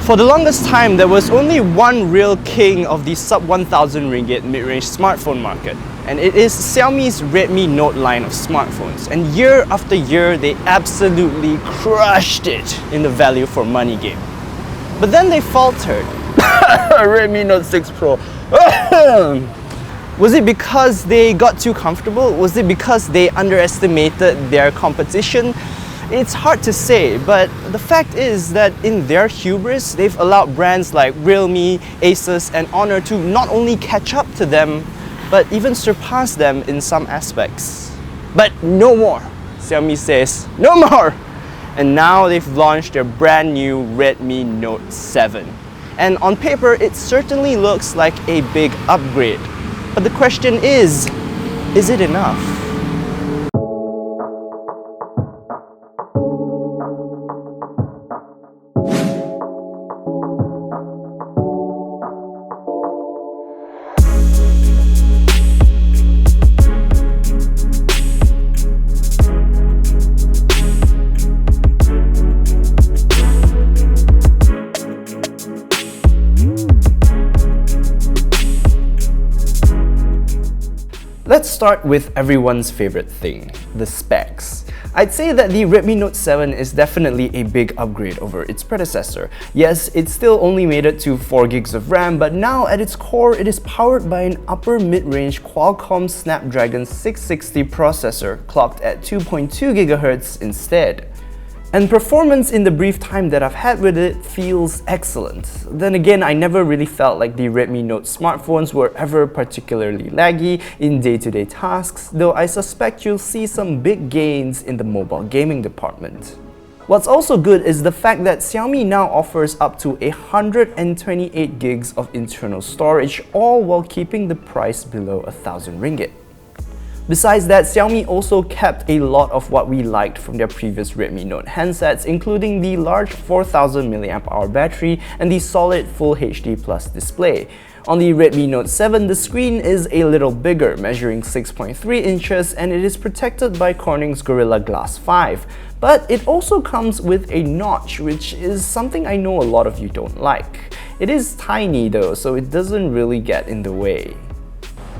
For the longest time, there was only one real king of the sub 1000 ringgit mid-range smartphone market, and it is Xiaomi's Redmi Note line of smartphones. And year after year, they absolutely crushed it in the value for money game. But then they faltered. Redmi Note 6 Pro. Was it because they got too comfortable? Was it because they underestimated their competition? It's hard to say, but the fact is that in their hubris, they've allowed brands like Realme, Asus and Honor to not only catch up to them, but even surpass them in some aspects. But no more! Xiaomi says, no more! And now they've launched their brand new Redmi Note 7. And on paper, it certainly looks like a big upgrade. But the question is it enough? Let's start with everyone's favorite thing, the specs. I'd say that the Redmi Note 7 is definitely a big upgrade over its predecessor. Yes, it still only made it to 4 gigs of RAM, but now at its core, it is powered by an upper mid-range Qualcomm Snapdragon 660 processor clocked at 2.2 GHz instead. And performance in the brief time that I've had with it feels excellent. Then again, I never really felt like the Redmi Note smartphones were ever particularly laggy in day-to-day tasks, though I suspect you'll see some big gains in the mobile gaming department. What's also good is the fact that Xiaomi now offers up to 128 gigs of internal storage, all while keeping the price below 1000 ringgit. Besides that, Xiaomi also kept a lot of what we liked from their previous Redmi Note handsets, including the large 4000 mAh battery and the solid Full HD Plus display. On the Redmi Note 7, the screen is a little bigger, measuring 6.3 inches, and it is protected by Corning's Gorilla Glass 5. But it also comes with a notch, which is something I know a lot of you don't like. It is tiny though, so it doesn't really get in the way.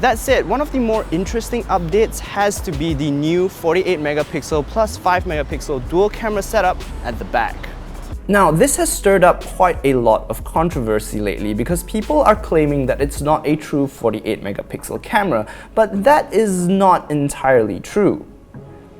That said, one of the more interesting updates has to be the new 48 megapixel plus 5 megapixel dual camera setup at the back. Now, this has stirred up quite a lot of controversy lately because people are claiming that it's not a true 48 megapixel camera, but that is not entirely true.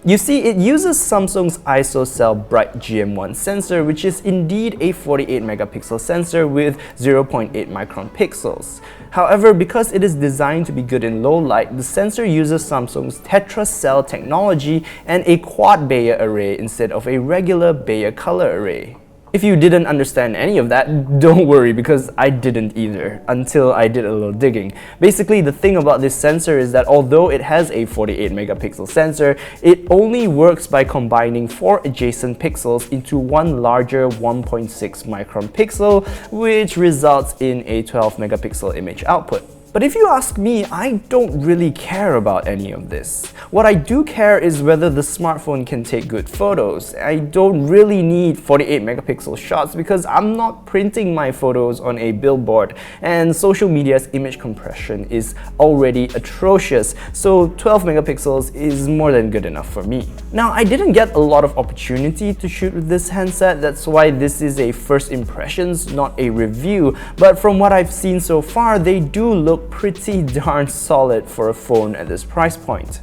You see, it uses Samsung's ISOCELL Bright GM1 sensor, which is indeed a 48 megapixel sensor with 0.8 micron pixels. However, because it is designed to be good in low light, the sensor uses Samsung's tetracell technology and a quad Bayer array instead of a regular Bayer color array. If you didn't understand any of that, don't worry, because I didn't either, until I did a little digging. Basically, the thing about this sensor is that although it has a 48 megapixel sensor, it only works by combining 4 adjacent pixels into one larger 1.6 micron pixel, which results in a 12 megapixel image output. But if you ask me, I don't really care about any of this. What I do care is whether the smartphone can take good photos. I don't really need 48 megapixel shots because I'm not printing my photos on a billboard, and social media's image compression is already atrocious, so 12 megapixels is more than good enough for me. Now, I didn't get a lot of opportunity to shoot with this handset, that's why this is a first impressions, not a review, but from what I've seen so far, they do look pretty darn solid for a phone at this price point.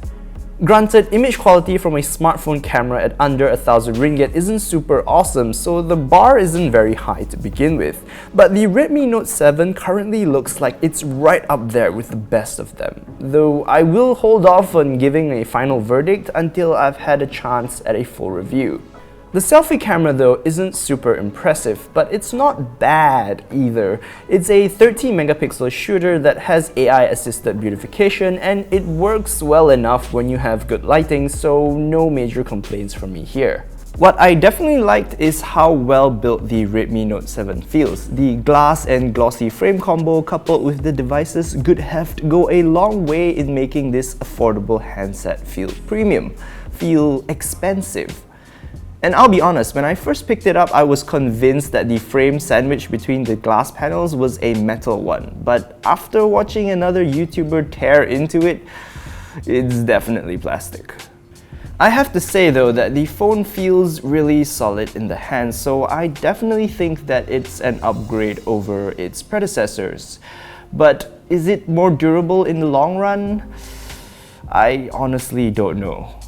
Granted, image quality from a smartphone camera at under 1000 ringgit isn't super awesome, so the bar isn't very high to begin with. But the Redmi Note 7 currently looks like it's right up there with the best of them, though I will hold off on giving a final verdict until I've had a chance at a full review. The selfie camera though isn't super impressive, but it's not bad either. It's a 13 megapixel shooter that has AI assisted beautification, and it works well enough when you have good lighting, so no major complaints from me here. What I definitely liked is how well built the Redmi Note 7 feels. The glass and glossy frame combo coupled with the device's good heft go a long way in making this affordable handset feel premium, feel expensive. And I'll be honest, when I first picked it up, I was convinced that the frame sandwich between the glass panels was a metal one. But after watching another YouTuber tear into it, it's definitely plastic. I have to say though that the phone feels really solid in the hand, so I definitely think that it's an upgrade over its predecessors. But is it more durable in the long run? I honestly don't know.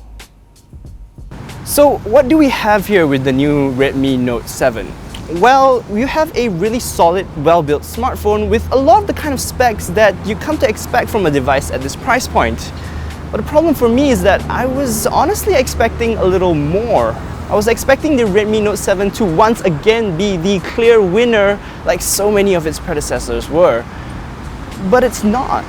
So what do we have here with the new Redmi Note 7? Well, you have a really solid, well-built smartphone with a lot of the kind of specs that you come to expect from a device at this price point. But the problem for me is that I was honestly expecting a little more. I was expecting the Redmi Note 7 to once again be the clear winner like so many of its predecessors were. But it's not.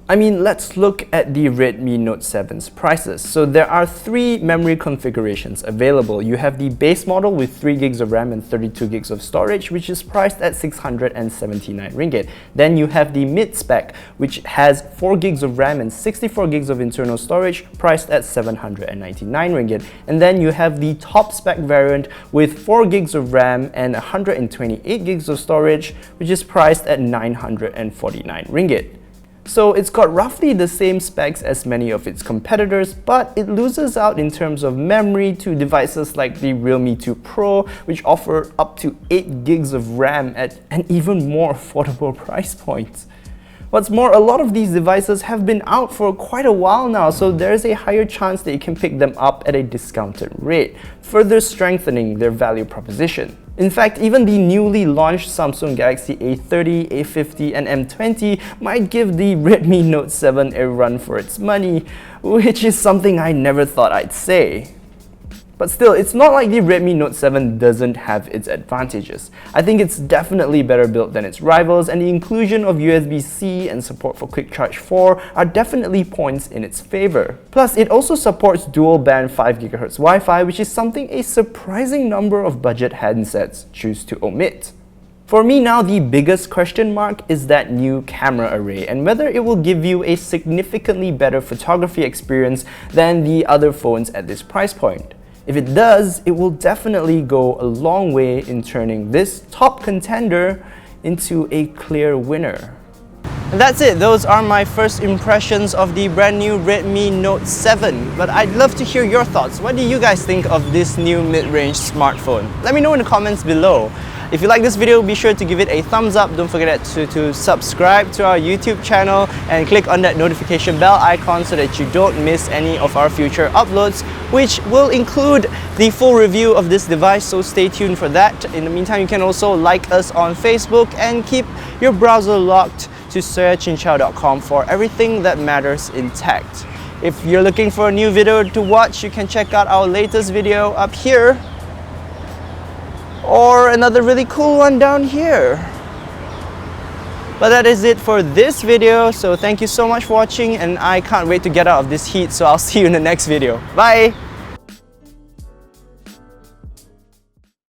I mean, let's look at the Redmi Note 7's prices. So there are three memory configurations available. You have the base model with 3 gigs of RAM and 32 gigs of storage, which is priced at 679 ringgit. Then you have the mid-spec, which has 4 gigs of RAM and 64 gigs of internal storage, priced at 799 ringgit. And then you have the top spec variant with 4 gigs of RAM and 128 gigs of storage, which is priced at 949 ringgit. So it's got roughly the same specs as many of its competitors, but it loses out in terms of memory to devices like the Realme 2 Pro, which offer up to 8 gigs of RAM at an even more affordable price point. What's more, a lot of these devices have been out for quite a while now, so there's a higher chance that you can pick them up at a discounted rate, further strengthening their value proposition. In fact, even the newly launched Samsung Galaxy A30, A50 and M20 might give the Redmi Note 7 a run for its money, which is something I never thought I'd say. But still, it's not like the Redmi Note 7 doesn't have its advantages. I think it's definitely better built than its rivals, and the inclusion of USB-C and support for Quick Charge 4 are definitely points in its favor. Plus, it also supports dual-band 5 GHz Wi-Fi, which is something a surprising number of budget handsets choose to omit. For me now, the biggest question mark is that new camera array and whether it will give you a significantly better photography experience than the other phones at this price point. If it does, it will definitely go a long way in turning this top contender into a clear winner. And that's it. Those are my first impressions of the brand new Redmi Note 7. But I'd love to hear your thoughts. What do you guys think of this new mid-range smartphone? Let me know in the comments below. If you like this video, be sure to give it a thumbs up. Don't forget to subscribe to our YouTube channel and click on that notification bell icon so that you don't miss any of our future uploads, which will include the full review of this device, so stay tuned for that. In the meantime, you can also like us on Facebook and keep your browser locked to searchinshow.com for everything that matters in tech. If you're looking for a new video to watch, you can check out our latest video up here, or another really cool one down here. But that is it for this video, so thank you so much for watching, and I can't wait to get out of this heat, so I'll see you in the next video. Bye!